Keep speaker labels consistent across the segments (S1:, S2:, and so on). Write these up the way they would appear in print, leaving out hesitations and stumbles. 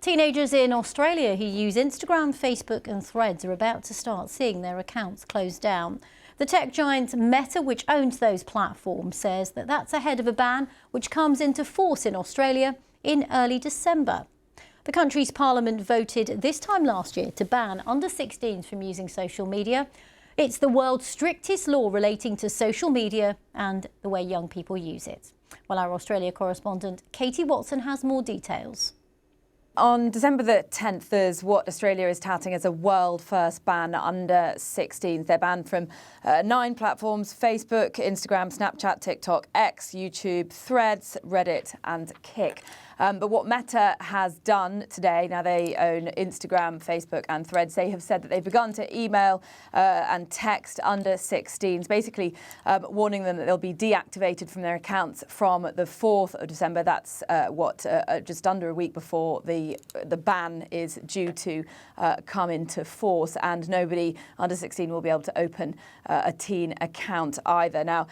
S1: Teenagers in Australia who use Instagram, Facebook and Threads are about to start seeing their accounts closed down. The tech giant Meta, which owns those platforms, says that that's ahead of a ban which comes into force in Australia in early December. The country's parliament voted this time last year to ban under 16s from using social media. It's the world's strictest law relating to social media and the way young people use it. Well, our Australia correspondent Katie Watson has more details.
S2: On December the 10th, there's what Australia is touting as a world-first ban under 16s. They're banned from 9 platforms: Facebook, Instagram, Snapchat, TikTok, X, YouTube, Threads, Reddit and Kik. But what Meta has done today, now they own Instagram, Facebook and Threads, they have said that they've begun to email and text under 16s, basically warning them that they'll be deactivated from their accounts from the 4th of December. That's just under a week before the ban is due to come into force, and nobody under 16 will be able to open a teen account either. Now,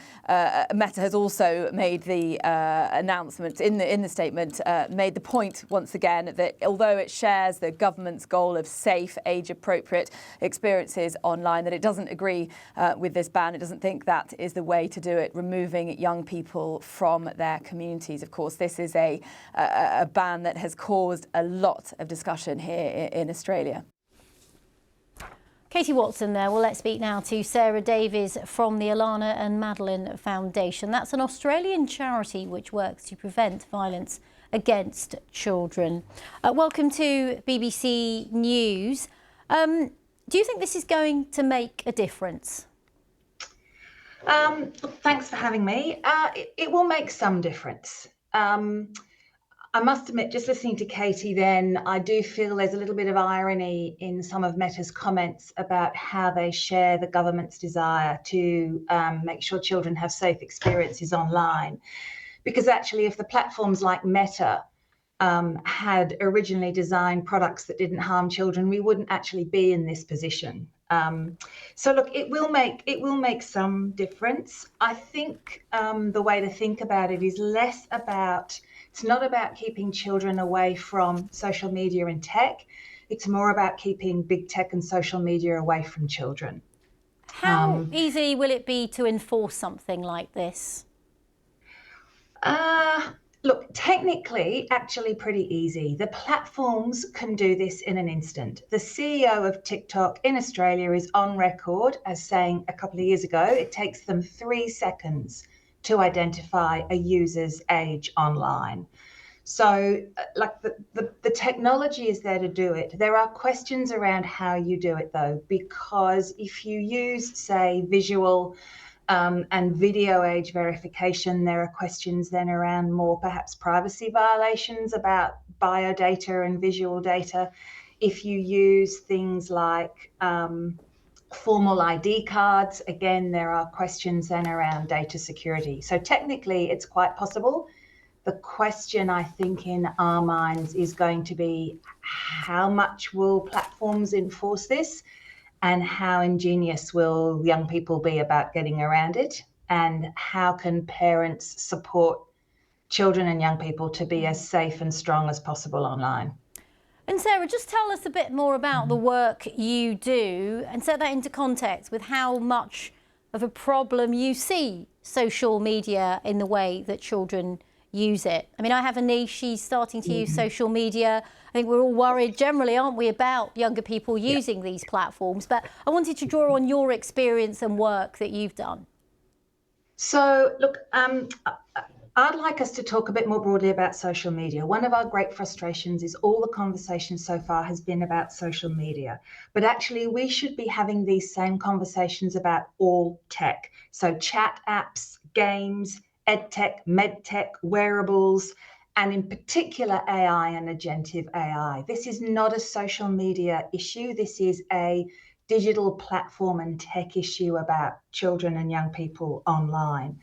S2: Meta has also made the announcement in the statement, made the point once again that although it shares the government's goal of safe, age-appropriate experiences online, that it doesn't agree with this ban. It doesn't think that is the way to do it, removing young people from their communities. Of course, this is a ban that has caused a lot of discussion here in Australia.
S1: Katie Watson there. Well, let's speak now to Sarah Davies from the Alana and Madeline Foundation. That's an Australian charity which works to prevent violence against children. Welcome to BBC News. Do you think this is going to make a difference?
S3: Thanks for having me. It will make some difference. I must admit, just listening to Katie then, I do feel there's a little bit of irony in some of Meta's comments about how they share the government's desire to make sure children have safe experiences online. Because actually, if the platforms like Meta had originally designed products that didn't harm children, we wouldn't actually be in this position. So look, it will make some difference. I think the way to think about it is less about, it's not about keeping children away from social media and tech. It's more about keeping big tech and social media away from children.
S1: How easy will it be to enforce something like this?
S3: Look, technically, actually pretty easy. The platforms can do this in an instant. The CEO of TikTok in Australia is on record as saying a couple of years ago, it takes them 3 seconds to identify a user's age online. So like the technology is there to do it. There are questions around how you do it though, because if you use, say, visual and video age verification, there are questions then around more perhaps privacy violations about biodata and visual data. If you use things like formal ID cards, again, there are questions then around data security. So technically, it's quite possible. The question, I think, in our minds is going to be how much will platforms enforce this? And how ingenious will young people be about getting around it? And how can parents support children and young people to be as safe and strong as possible online?
S1: And Sarah, just tell us a bit more about the work you do and set that into context with how much of a problem you see social media in the way that children use it. I mean, I have a niece, she's starting to use social media. I think we're all worried generally, aren't we, about younger people using these platforms, but I wanted to draw on your experience and work that you've done.
S3: So look, I'd like us to talk a bit more broadly about social media. One of our great frustrations is all the conversation so far has been about social media, but actually we should be having these same conversations about all tech. So chat apps, games, edtech, medtech, wearables, and in particular AI and agentive AI. This is not a social media issue. This is a digital platform and tech issue about children and young people online.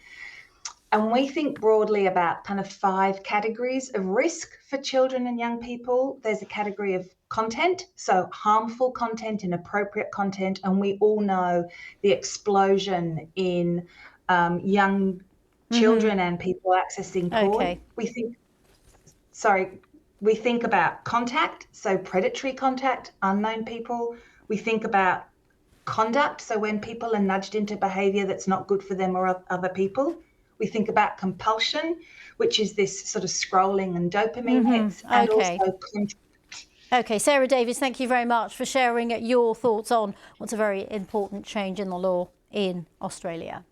S3: And we think broadly about kind of 5 categories of risk for children and young people. There's a category of content, so harmful content, inappropriate content, and we all know the explosion in young children and people accessing porn.
S1: Okay.
S3: We think, sorry, We think about contact, so predatory contact, unknown people. We think about conduct, so when people are nudged into behaviour that's not good for them or other people. We think about compulsion, which is this sort of scrolling and dopamine hits, and
S1: Okay.
S3: also control.
S1: Okay, Sarah Davies, thank you very much for sharing your thoughts on what's a very important change in the law in Australia.